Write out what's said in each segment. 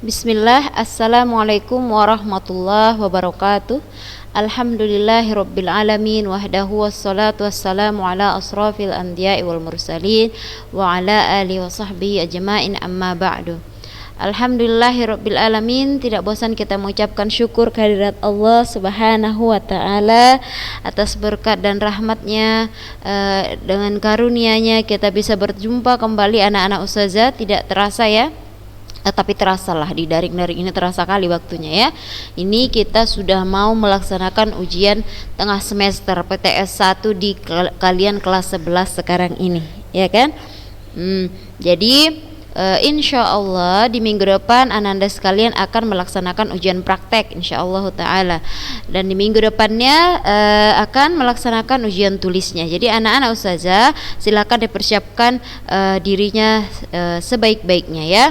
Bismillah, Assalamualaikum warahmatullahi wabarakatuh. Alhamdulillahirabbil alamin wahdahu wassalatu wassalamu ala asrafil anbiya'i wal mursalin wa ala alihi wa sahbihi ajma'in, amma ba'du. Alhamdulillahirabbil alamin, tidak bosan kita mengucapkan syukur kehadirat Allah Subhanahu wa taala atas berkat dan rahmatnya. Dengan karunia-Nya kita bisa berjumpa kembali anak-anak ustazah. Tidak terasa ya, tapi terasalah di daring-daring ini, terasa kali waktunya ya. Ini kita sudah mau melaksanakan ujian tengah semester PTS 1 di kalian kelas 11 sekarang ini, ya kan? Jadi insya Allah di minggu depan ananda sekalian akan melaksanakan ujian praktek insya Allah ta'ala. Dan di minggu depannya akan melaksanakan ujian tulisnya. Jadi anak-anak ustazah silakan dipersiapkan dirinya sebaik-baiknya ya.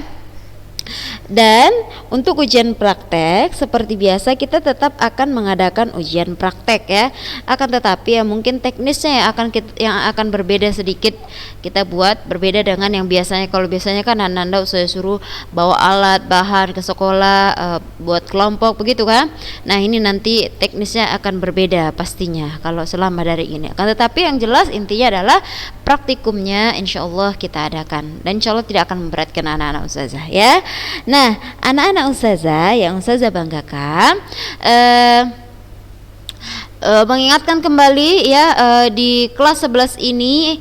Dan untuk ujian praktek seperti biasa kita tetap akan mengadakan ujian praktek ya. Akan tetapi ya mungkin teknisnya yang akan berbeda sedikit. Kita buat berbeda dengan yang biasanya. Kalau biasanya kan anda saya suruh bawa alat bahan ke sekolah, buat kelompok begitu kan. Nah ini nanti teknisnya akan berbeda pastinya kalau selama dari ini. Akan tetapi yang jelas intinya adalah praktikumnya insya Allah kita adakan. Dan insya Allah tidak akan memberatkan anak-anak ustazah ya. Nah, anak-anak ustazah yang ustazah banggakan, mengingatkan kembali ya, di kelas 11 ini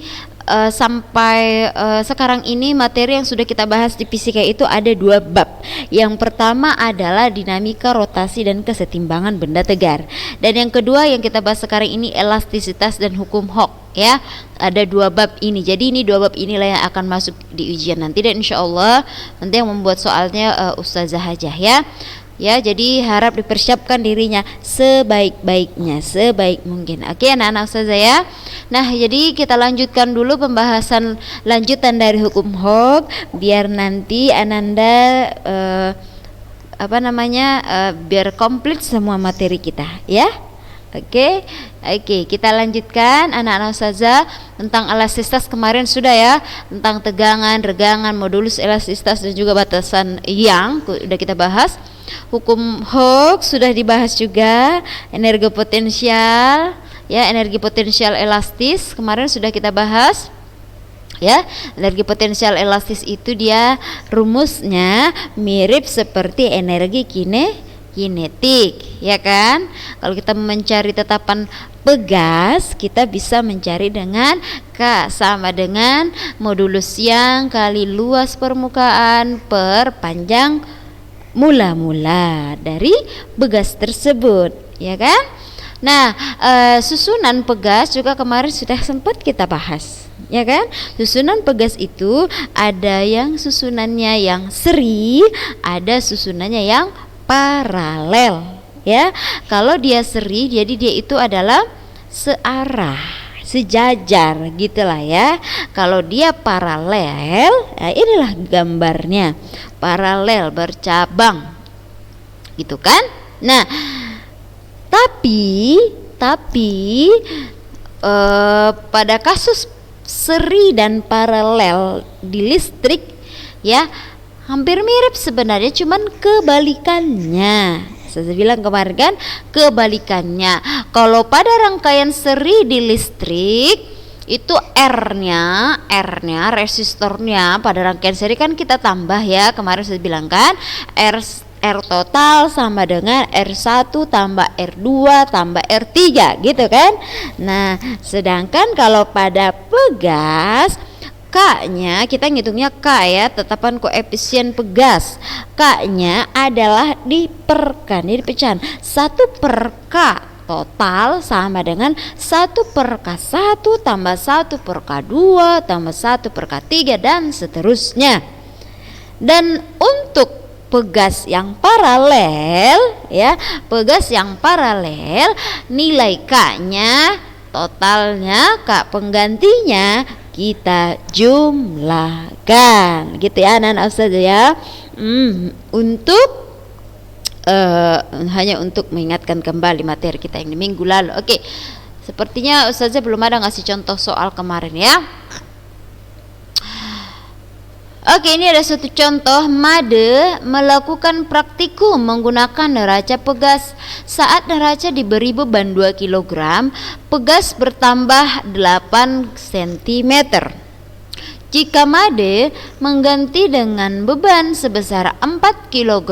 sampai sekarang ini materi yang sudah kita bahas di fisika itu ada 2 bab. Yang pertama adalah dinamika, rotasi, dan kesetimbangan benda tegar. Dan yang kedua yang kita bahas sekarang ini elastisitas dan hukum Hooke ya. Ada 2 bab ini. Jadi ini 2 bab inilah yang akan masuk di ujian nanti. Dan insya Allah nanti yang membuat soalnya ustazah aja ya. Ya, jadi harap dipersiapkan dirinya sebaik-baiknya, sebaik mungkin. Oke, anak-anak ustazah ya. Nah, jadi kita lanjutkan dulu pembahasan lanjutan dari hukum Hooke biar nanti ananda biar komplit semua materi kita ya. Oke, kita lanjutkan anak-anak ustazah tentang elastisitas. Kemarin sudah ya, tentang tegangan, regangan, modulus elastisitas dan juga batasan yang sudah kita bahas. Hukum Hooke sudah dibahas juga, energi potensial ya, energi potensial elastis kemarin sudah kita bahas ya. Energi potensial elastis itu dia rumusnya mirip seperti energi kinetik ya kan. Kalau kita mencari tetapan pegas, kita bisa mencari dengan K sama dengan modulus yang kali luas permukaan per panjang mula-mula dari pegas tersebut ya kan. Nah, susunan pegas juga kemarin sudah sempat kita bahas ya kan. Susunan pegas itu ada yang susunannya yang seri, ada susunannya yang paralel ya. Kalau dia seri jadi dia itu adalah searah, sejajar gitulah ya. Kalau dia paralel, ya inilah gambarnya, paralel bercabang gitu kan. Nah, tapi pada kasus seri dan paralel di listrik ya hampir mirip sebenarnya, cuman kebalikannya. Saya bilang kemarin kan kebalikannya. Kalau pada rangkaian seri di listrik itu R-nya resistornya pada rangkaian seri kan kita tambah ya. Kemarin saya bilang kan R total sama dengan R1 tambah R2 tambah R3 gitu kan. Nah, sedangkan kalau pada pegas K-nya kita ngitungnya K ya, tetapan koefisien pegas. K-nya adalah diperkan, jadi pecahan 1 per K total sama dengan 1 per K1 tambah 1 per K2 tambah 1 per K3 dan seterusnya. Dan untuk pegas yang paralel ya, pegas yang paralel nilai K-nya totalnya, K penggantinya kita jumlahkan gitu ya anak-anak ustazah ya. Untuk hanya untuk mengingatkan kembali materi kita yang di minggu lalu. Oke, sepertinya ustazah belum ada ngasih contoh soal kemarin ya. Oke, ini ada satu contoh. Made melakukan praktikum menggunakan neraca pegas. Saat neraca diberi beban 2 kg, pegas bertambah 8 cm. Jika Made mengganti dengan beban sebesar 4 kg,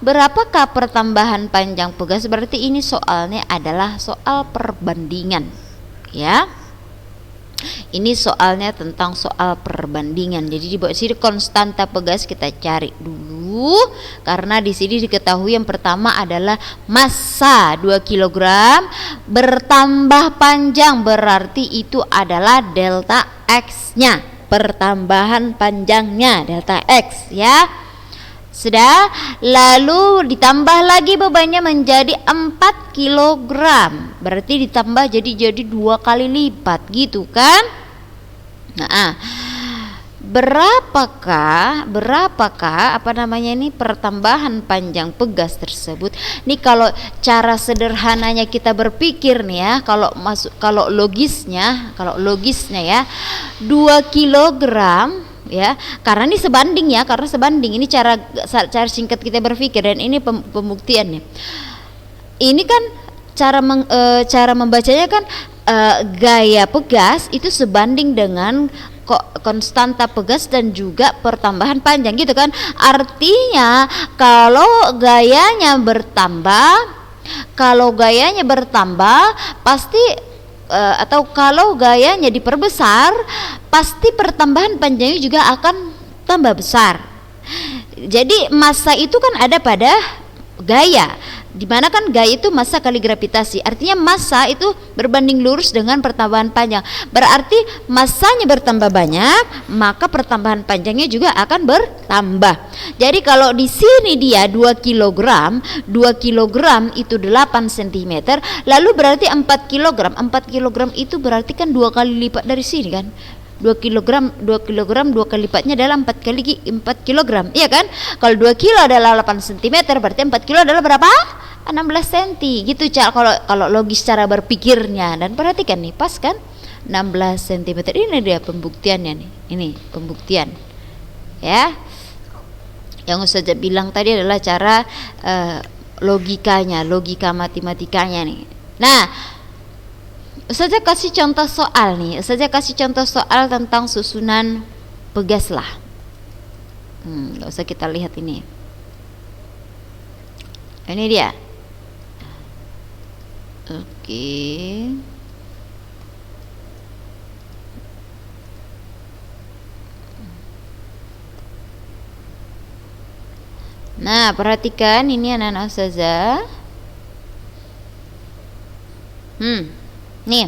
berapakah pertambahan panjang pegas? Berarti ini soalnya adalah soal perbandingan, ya. Ini soalnya tentang soal perbandingan. Jadi di bawah sini konstanta pegas kita cari dulu, karena di sini diketahui yang pertama adalah massa 2 kg bertambah panjang, berarti itu adalah delta X-nya, pertambahan panjangnya delta X, ya. Sudah, lalu ditambah lagi bebannya menjadi 4 kg. Berarti ditambah jadi 2 kali lipat gitu kan? Nah, berapakah pertambahan panjang pegas tersebut? Nih kalau cara sederhananya kita berpikir nih ya, kalau logisnya ya 2 kilogram ya, karena ini sebanding ya, ini cara singkat kita berpikir, dan ini pembuktiannya. Ini kan cara membacanya kan gaya pegas itu sebanding dengan konstanta pegas dan juga pertambahan panjang gitu kan. Artinya kalau gayanya bertambah pasti atau kalau gayanya diperbesar, pasti pertambahan panjangnya juga akan tambah besar. Jadi massa itu kan ada pada gaya, dimana kan gaya itu massa kali gravitasi. Artinya massa itu berbanding lurus dengan pertambahan panjang. Berarti massanya bertambah banyak, maka pertambahan panjangnya juga akan bertambah. Jadi kalau di sini dia 2 kg itu 8 cm, lalu berarti 4 kg itu berarti kan 2 kali lipat dari sini kan. 2 kg 2 kali lipatnya adalah 4 kg, iya kan? Kalau 2 kilo adalah 8 cm, berarti 4 kilo adalah berapa? 16 cm gitu kalau logis cara berpikirnya. Dan perhatikan nih, pas kan 16 cm. Ini dia pembuktiannya nih. Ini pembuktian, ya. Yang Ustazah bilang tadi adalah cara logika matematikanya nih. Nah, Ustazah kasih contoh soal nih. Ustazah kasih contoh soal tentang susunan pegas lah. Gak usah kita lihat ini. Ini dia. Oke. Nah, perhatikan ini anak-anak Ustazah. Nih,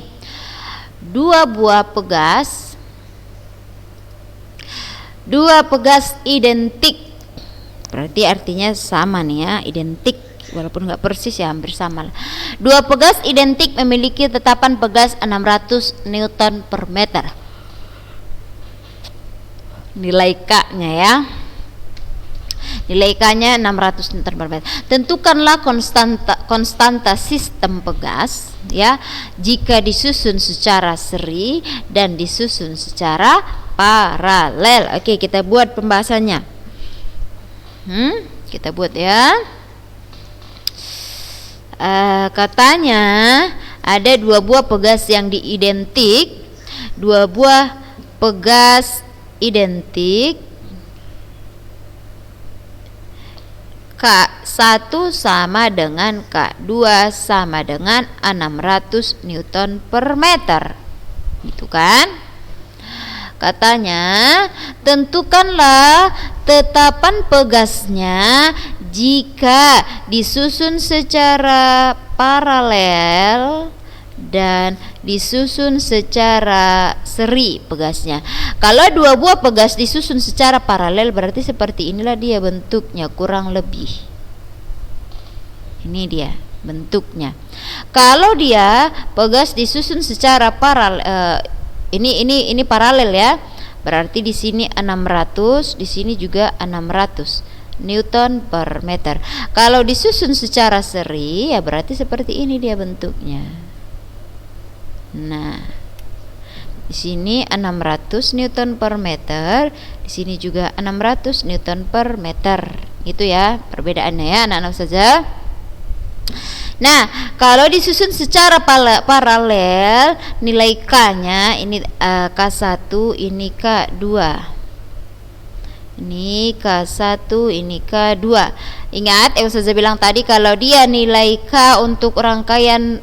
2 buah pegas identik. Berarti artinya sama nih ya, identik. Walaupun nggak persis ya, hampir sama lah. 2 pegas identik memiliki tetapan pegas 600 Newton per meter. Nilai K-nya ya. Nilai K-nya 600 Newton per meter. Tentukanlah konstanta sistem pegas ya, jika disusun secara seri dan disusun secara paralel. Oke, kita buat pembahasannya. Kita buat ya. Katanya ada 2 buah pegas yang diidentik. 2 buah pegas identik. K1 sama dengan K2 sama dengan 600 Newton per meter, gitu kan? Katanya tentukanlah tetapan pegasnya jika disusun secara paralel dan disusun secara seri pegasnya. Kalau 2 buah pegas disusun secara paralel, berarti seperti inilah dia bentuknya kurang lebih. Ini dia bentuknya. Kalau dia pegas disusun secara paralel, ini paralel ya. Berarti di sini 600, di sini juga 600 Newton per meter. Kalau disusun secara seri ya berarti seperti ini dia bentuknya. Nah, Di sini 600 Newton per meter, di sini juga 600 Newton per meter. Itu ya perbedaannya ya anak-anak saja. Nah, kalau disusun secara paralel, nilai K-nya ini K1, ini K2. Ini K1, ini K2. Ingat, Ustazah bilang tadi kalau dia nilai K untuk rangkaian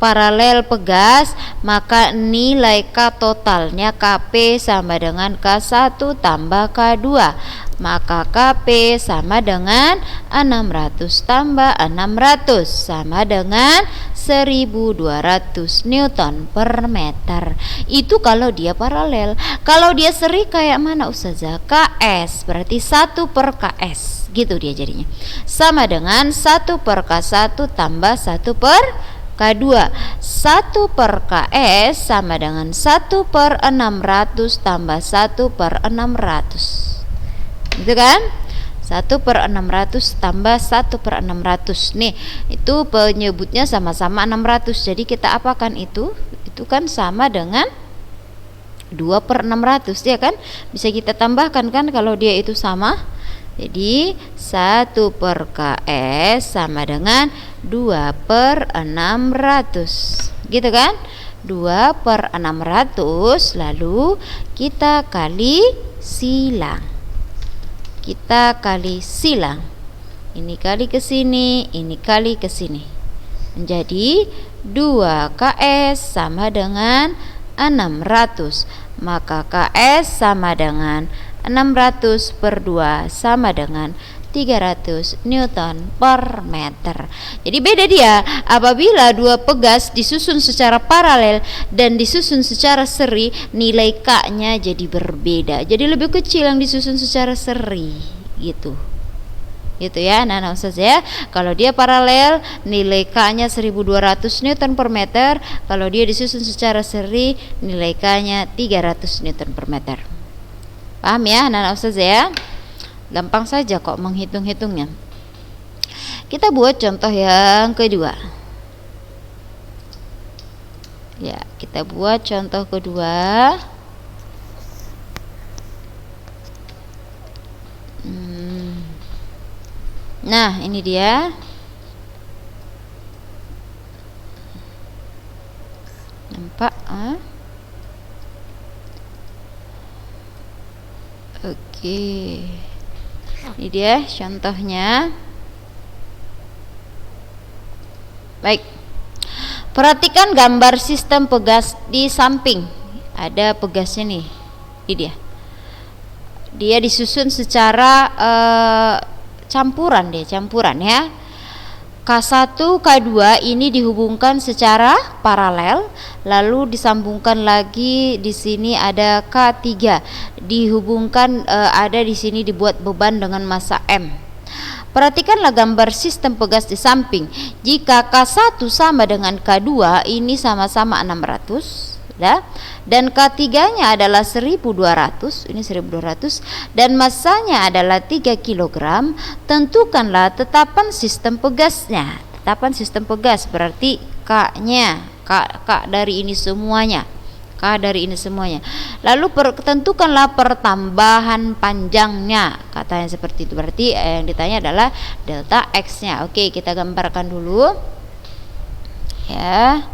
paralel pegas, maka nilai K totalnya KP sama dengan K1 tambah K2. Maka KP sama dengan 600 tambah 600 sama dengan 1200 Newton per meter. Itu kalau dia paralel. Kalau dia seri kayak mana Ustazah? KS, berarti 1 per KS, gitu dia jadinya. Sama dengan 1 per K1 tambah 1 per K2. 1 per KS sama dengan 1 per 600 tambah 1 per 600, gitu kan? 1 per 600 tambah 1 per 600. Nih, itu penyebutnya sama-sama 600. Jadi kita apakan itu? Itu kan sama dengan 2 per 600 ya kan? Bisa kita tambahkan kan kalau dia itu sama. Jadi 1 per KS sama dengan 2 per 600, gitu kan? 2 per 600 lalu kita kali silang. Kita kali silang. Ini kali ke sini, ini kali ke sini. Menjadi 2 KS sama dengan 600. Maka KS sama dengan 600 per 2 sama dengan 300 Newton per meter. Jadi beda dia apabila dua pegas disusun secara paralel dan disusun secara seri, nilai K-nya jadi berbeda. Jadi lebih kecil yang disusun secara seri, gitu. Gitu ya, nah Ustaz ya. Kalau dia paralel, nilai K-nya 1200 Newton per meter. Kalau dia disusun secara seri, nilai K-nya 300 Newton per meter. Paham ya, nah Ustaz ya? Gampang saja kok menghitung-hitungnya. Kita buat contoh yang kedua. Ya, kita buat contoh kedua. Nah, ini dia. Nampak? Oke. Ini dia contohnya. Baik. Perhatikan gambar sistem pegas di samping. Ada pegasnya nih. Ini dia. Dia disusun secara campuran ya. K1, K2 ini dihubungkan secara paralel, lalu disambungkan lagi di sini ada K3, dihubungkan ada di sini dibuat beban dengan massa M. Perhatikanlah gambar sistem pegas di samping. Jika K1 sama dengan K2, ini sama-sama 600. Ya, dan K3-nya adalah 1200, ini 1200, dan massanya adalah 3 kg. Tentukanlah tetapan sistem pegasnya. Tetapan sistem pegas berarti K-nya, K dari ini semuanya. K dari ini semuanya. Lalu tentukanlah pertambahan panjangnya. Katanya seperti itu. Berarti yang ditanya adalah delta X-nya. Oke, kita gambarkan dulu. Ya.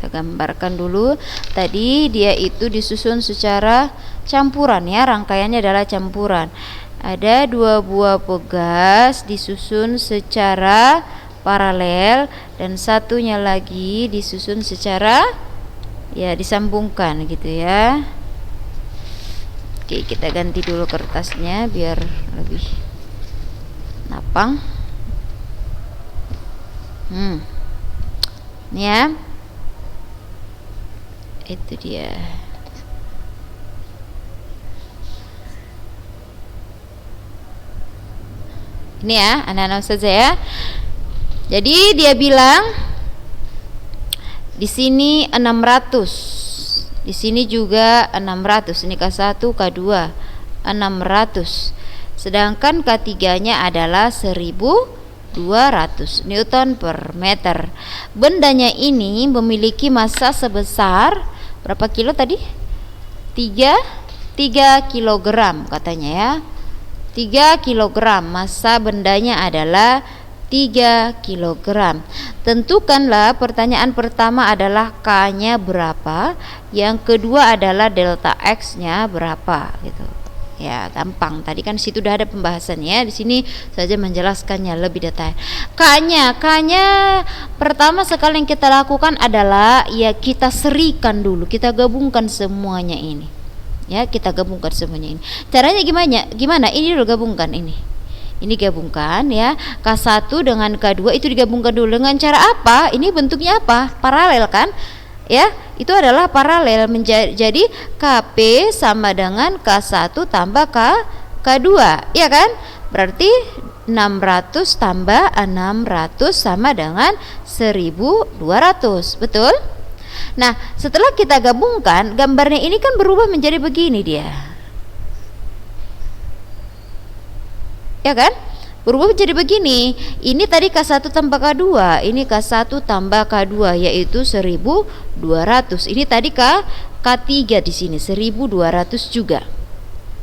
Kita gambarkan dulu. Tadi dia itu disusun secara campuran ya, rangkaiannya adalah campuran. Ada 2 buah pegas disusun secara paralel dan satunya lagi disusun secara ya disambungkan gitu ya. Oke, kita ganti dulu kertasnya biar lebih napang. Ini ya. Itu dia. Ini ya, anak-anak saja ya. Jadi dia bilang di sini 600. Di sini juga 600. Ini K1, K2 600. Sedangkan K3-nya adalah 1200. Newton per meter. Bendanya ini memiliki massa sebesar berapa kilo tadi? 3 kilogram katanya ya. 3 kilogram, massa bendanya adalah 3 kilogram. Tentukanlah, pertanyaan pertama adalah K-nya berapa, yang kedua adalah delta X-nya berapa gitu. Ya, gampang. Tadi kan situ udah ada pembahasannya. Di sini saja menjelaskannya lebih detail. K-nya pertama sekali yang kita lakukan adalah ya kita serikan dulu, kita gabungkan semuanya ini. Ya, kita gabungkan semuanya ini. Caranya gimana? Ini dulu gabungkan ini. Ini gabungkan ya. K1 dengan K2 itu digabungkan dulu dengan cara apa? Ini bentuknya apa? Paralel kan? Ya, itu adalah paralel. Jadi KP sama dengan K1 tambah K2, ya kan? Berarti 600 tambah 600 sama dengan 1200. Betul? Nah, setelah kita gabungkan, gambarnya ini kan berubah menjadi begini dia. Ya kan? Berubah menjadi begini. Ini tadi K1 tambah K2, ini K1 tambah K2 yaitu 1200. Ini tadi K3 di sini 1200 juga.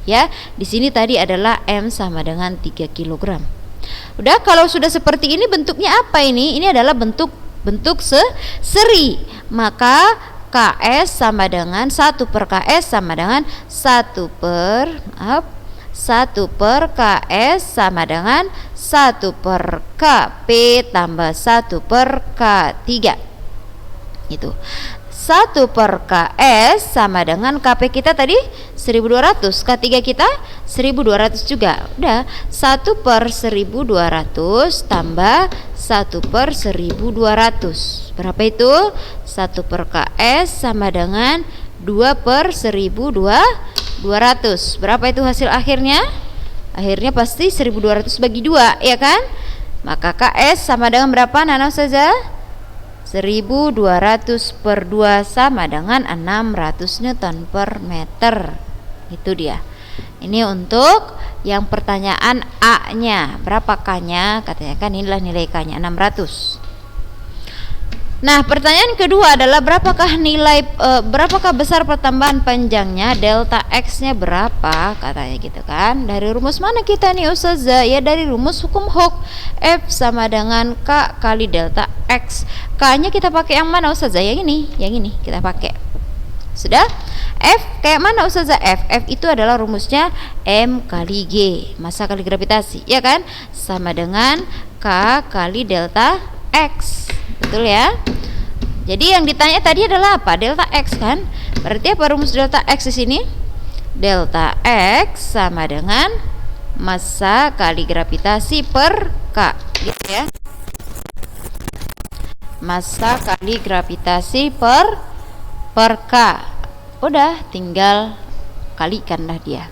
Ya, di sini tadi adalah M sama dengan 3 kg. Udah, kalau sudah seperti ini bentuknya apa ini? Ini adalah bentuk seri. Maka KS sama dengan 1 per KS sama dengan 1 per KS sama dengan 1 per KP tambah 1 per K3. Itu 1 per KS sama dengan KP kita tadi 1200, K3 kita 1200 juga. Udah, 1 per 1200 tambah 1 per 1200. Berapa itu? 1 per KS sama dengan 2 per 1200. Berapa itu hasil akhirnya? Akhirnya pasti 1200 bagi 2, ya kan? Maka KS sama dengan berapa, Nana saja? 1200 per 2 sama dengan 600 Newton per meter. Itu dia. Ini untuk yang pertanyaan A-nya. Berapa K-nya? Katanya kan inilah nilai K-nya 600. Nah, pertanyaan kedua adalah berapakah besar pertambahan panjangnya, delta X-nya berapa, katanya gitu kan. Dari rumus mana kita nih Ustazah? Ya dari rumus hukum Hooke. F sama dengan K kali delta X. K-nya kita pakai yang mana Ustazah? Yang ini kita pakai. Sudah? F kayak mana Ustazah? F itu adalah rumusnya M kali G, massa kali gravitasi, ya kan? Sama dengan K kali delta X. Betul ya? Jadi yang ditanya tadi adalah apa? Delta X kan? Berarti apa rumus delta X di sini? Delta X sama dengan massa kali gravitasi per K, gitu ya. Massa kali gravitasi per K. Udah, tinggal kalikanlah dia.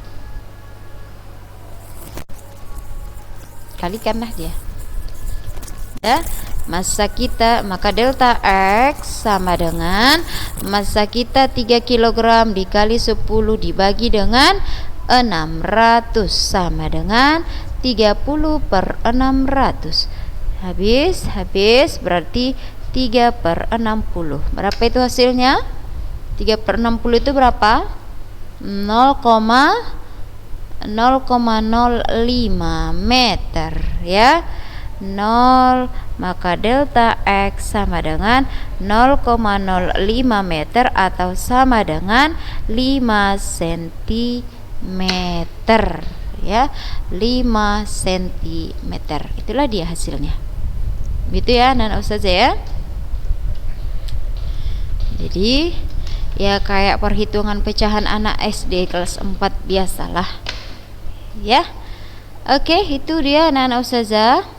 Ya, massa kita, maka delta X sama dengan massa kita 3 kg dikali 10 dibagi dengan 600 sama dengan 30 per 600. Habis berarti 3 per 60. Berapa itu hasilnya? 3 per 60 itu berapa? 0,05 meter ya. 0, maka delta X sama dengan 0,05 meter atau sama dengan 5 cm ya. 5 cm. Itulah dia hasilnya. Gitu ya Nana Ustazah ya. Jadi ya kayak perhitungan pecahan anak SD kelas 4 biasalah. Ya. Oke, itu dia Nana Ustazah.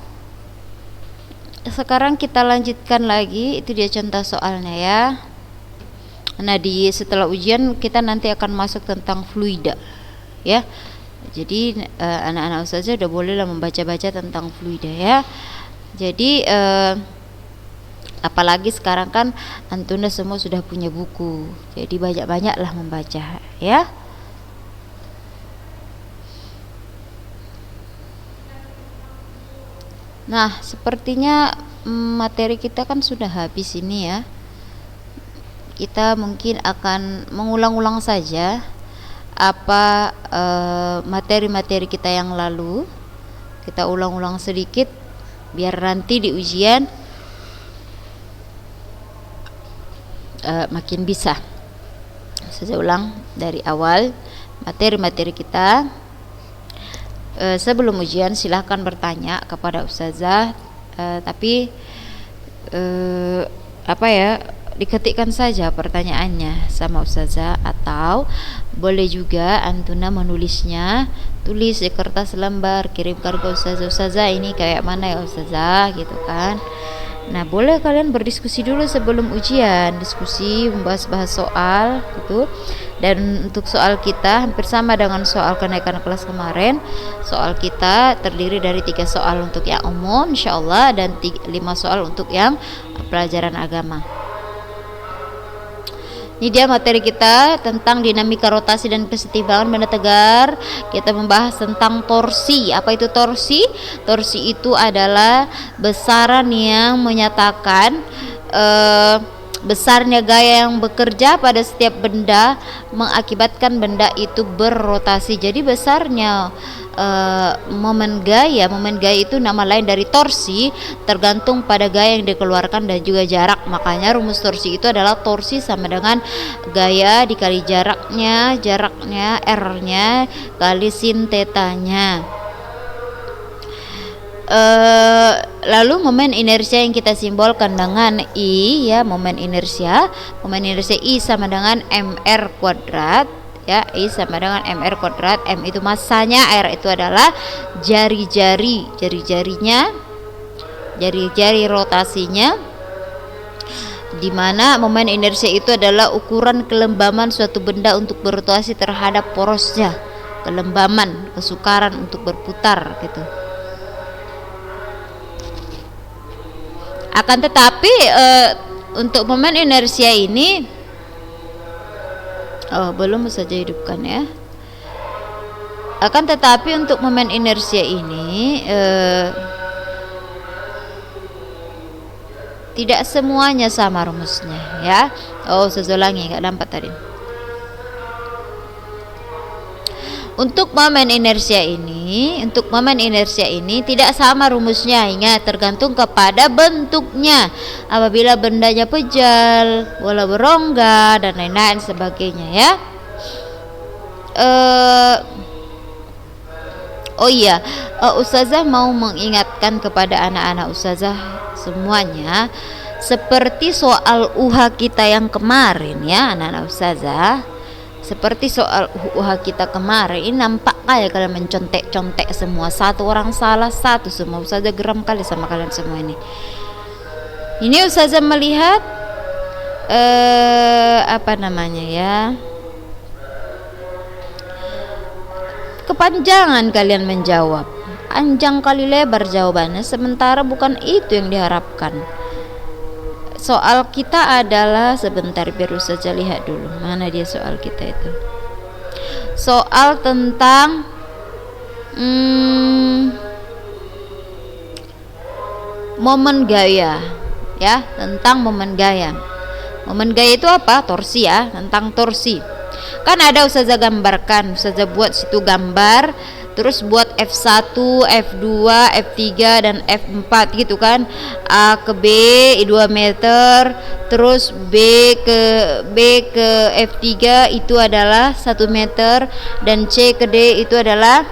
Sekarang kita lanjutkan lagi, itu dia contoh soalnya ya. Nah, setelah ujian kita nanti akan masuk tentang fluida ya. Jadi anak-anak Ustazah udah boleh lah membaca-baca tentang fluida ya. Jadi apalagi sekarang kan Antuna semua sudah punya buku, jadi banyak-banyaklah membaca ya. Nah, sepertinya materi kita kan sudah habis ini ya. Kita mungkin akan mengulang-ulang saja apa materi-materi kita yang lalu. Kita ulang-ulang sedikit biar nanti di ujian makin bisa. Saya ulang dari awal materi-materi kita. Sebelum ujian silahkan bertanya kepada ustazah, tapi diketikkan saja pertanyaannya sama ustazah, atau boleh juga antuna menulisnya, tulis di kertas lembar, kirimkan ke ustazah ini kayak mana ya ustazah gitu kan. Nah, boleh kalian berdiskusi dulu sebelum ujian, diskusi membahas-bahas soal gitu. Dan untuk soal kita hampir sama dengan soal kenaikan kelas kemarin. Soal kita terdiri dari 3 soal untuk yang umum insyaallah, dan 5 soal untuk yang pelajaran agama. Ini dia materi kita tentang dinamika rotasi dan kesetimbangan benda tegar. Kita membahas tentang torsi. Apa itu torsi? Torsi itu adalah besaran yang menyatakan besarnya gaya yang bekerja pada setiap benda mengakibatkan benda itu berrotasi. Jadi besarnya momen gaya itu nama lain dari torsi, tergantung pada gaya yang dikeluarkan dan juga jarak. Makanya rumus torsi itu adalah torsi sama dengan gaya dikali jaraknya R-nya kali sin tetanya. Lalu momen inersia yang kita simbolkan dengan I ya, momen inersia I sama dengan mr kuadrat ya. I sama dengan mr kuadrat, m itu masanya, r itu adalah jari-jari rotasinya, di mana momen inersia itu adalah ukuran kelembaman suatu benda untuk berotasi terhadap porosnya, kelembaman, kesukaran untuk berputar gitu. Akan tetapi untuk momen inersia ini belum saja hidupkan ya. Akan tetapi untuk momen inersia ini tidak semuanya sama rumusnya ya. Saya ulangi, nggak nampak tadi. Untuk momen inersia ini tidak sama rumusnya, ingat, tergantung kepada bentuknya. Apabila bendanya pejal, bola berongga dan lain-lain sebagainya ya. Ustazah mau mengingatkan kepada anak-anak ustazah semuanya, seperti soal UH kita yang kemarin ya anak-anak ustazah. Seperti soal UH kita kemarin, ini nampak kayak kalian mencontek-contek semua, satu orang salah, satu semua. Ustazah geram kali sama kalian semua ini. Ini ustazah melihat kepanjangan kalian menjawab, panjang kali lebar jawabannya, sementara bukan itu yang diharapkan. Soal kita adalah, sebentar biar ustazah lihat dulu mana dia soal kita itu. Soal tentang momen gaya ya, tentang momen gaya. Momen gaya itu apa? Torsi ya, tentang torsi. Kan ada ustazah gambarkan, ustazah buat situ gambar, terus buat F1, F2, F3 dan F4 gitu kan. A ke B 2 meter, terus B ke F3 itu adalah 1 meter, dan C ke D itu adalah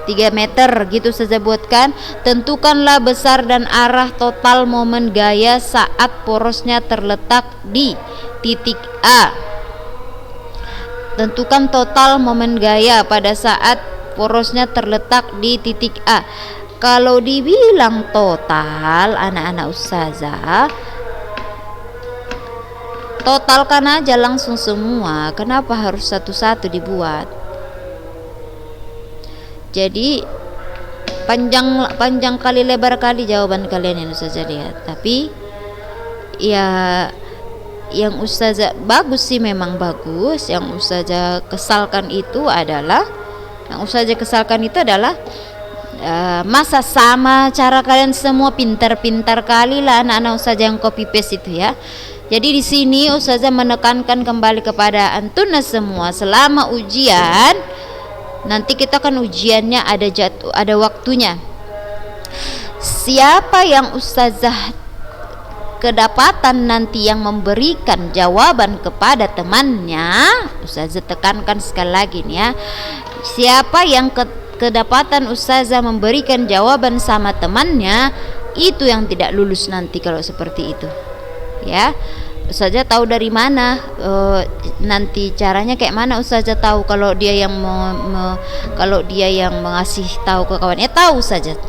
3 meter gitu saja buatkan. Tentukanlah besar dan arah total momen gaya saat porosnya terletak di titik A. Tentukan total momen gaya pada saat porosnya terletak di titik A. Kalau dibilang total anak-anak ustazah, totalkan aja langsung semua. Kenapa harus satu-satu dibuat? Jadi panjang kali lebar kali jawaban kalian yang ustazah lihat. Tapi ya yang ustazah bagus sih, memang bagus. Yang ustazah kesalkan itu adalah Masa sama cara kalian semua? Pintar-pintar kali lah anak-anak ustazah yang copy paste itu ya. Jadi di sini ustazah menekankan kembali kepada antuna semua, selama ujian nanti kita kan ujiannya ada waktunya. Siapa yang ustazah kedapatan nanti yang memberikan jawaban kepada temannya, ustazah tekankan sekali lagi nih ya. Siapa yang kedapatan ustazah memberikan jawaban sama temannya, itu yang tidak lulus nanti kalau seperti itu. Ya, ustazah tahu dari mana nanti caranya kayak mana ustazah tahu kalau dia yang kalau dia yang mengasih tahu ke kawannya, tahu saja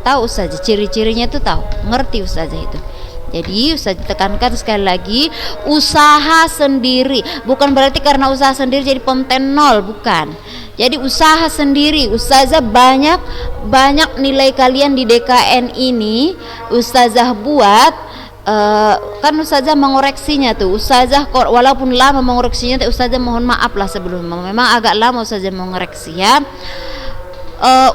ciri-cirinya itu tahu, ngerti ustazah itu. Jadi ustazah tekankan sekali lagi, usaha sendiri, bukan berarti karena usaha sendiri jadi ponten nol, bukan. Jadi usaha sendiri. Ustazah banyak nilai kalian di DKN ini ustazah buat. Kan ustazah mengoreksinya tuh, ustazah walaupun lama mengoreksinya, ustazah mohon maaf lah sebelumnya, memang agak lama ustazah mengoreksi ya.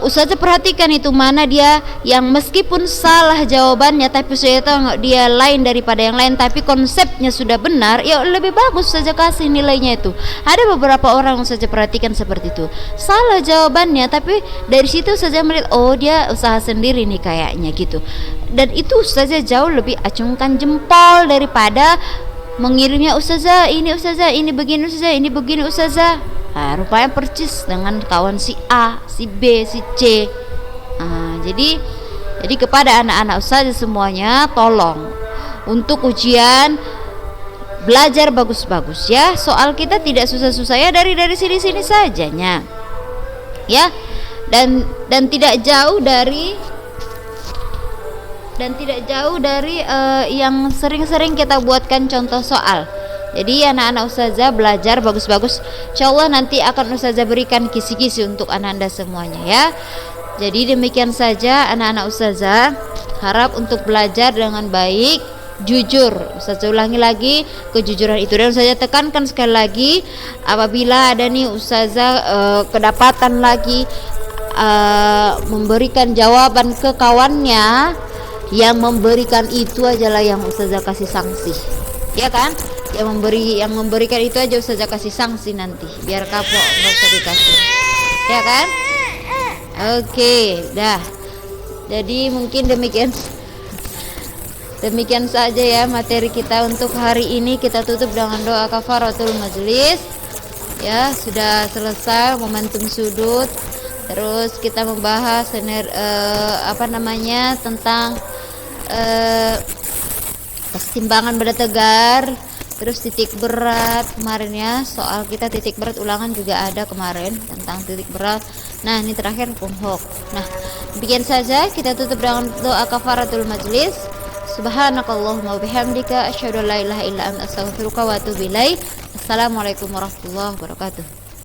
Ustazah perhatikan itu mana dia yang meskipun salah jawabannya tapi saya tahu dia lain daripada yang lain, tapi konsepnya sudah benar, ya lebih bagus saja kasih nilainya itu. Ada beberapa orang yang saja perhatikan seperti itu, salah jawabannya tapi dari situ saja melihat oh dia usaha sendiri nih kayaknya gitu, dan itu saja jauh lebih acungkan jempol daripada mengirimnya ustazah ini begini ustazah. Rupanya percis dengan kawan si A, si B, si C. Jadi kepada anak-anak ustazah semuanya, tolong untuk ujian belajar bagus-bagus ya. Soal kita tidak susah-susah ya, dari sini-sini sajanya. Ya. Dan tidak jauh dari yang sering-sering kita buatkan contoh soal. Jadi anak-anak ustazah belajar bagus-bagus, insyaallah nanti akan ustazah berikan kisi-kisi untuk anak-anak semuanya ya. Jadi demikian saja anak-anak ustazah, harap untuk belajar dengan baik, jujur. Ustazah ulangi lagi kejujuran itu, dan ustazah tekankan sekali lagi, apabila ada nih ustazah kedapatan lagi memberikan jawaban ke kawannya, yang memberikan itu ajalah yang ustazah kasih sanksi, ya kan? Yang memberikan itu aja ustazah kasih sanksi nanti, biar kapok nggak usah dikasih, ya kan? Oke, dah. Jadi mungkin demikian saja ya materi kita untuk hari ini. Kita tutup dengan doa kafaratul majlis. Ya, sudah selesai momentum sudut. Terus kita membahas tentang kesetimbangan benda tegar. Terus titik berat kemarin ya, soal kita titik berat ulangan juga ada kemarin tentang titik berat. Nah ini terakhir punhok. Nah demikian saja, kita tutup dengan doa kafaratul majlis. Subhanakallahumma wabihamdika asyhadu an la ilaha illa anta astaghfiruka wa atubu ilaik. Assalamualaikum warahmatullahi wabarakatuh.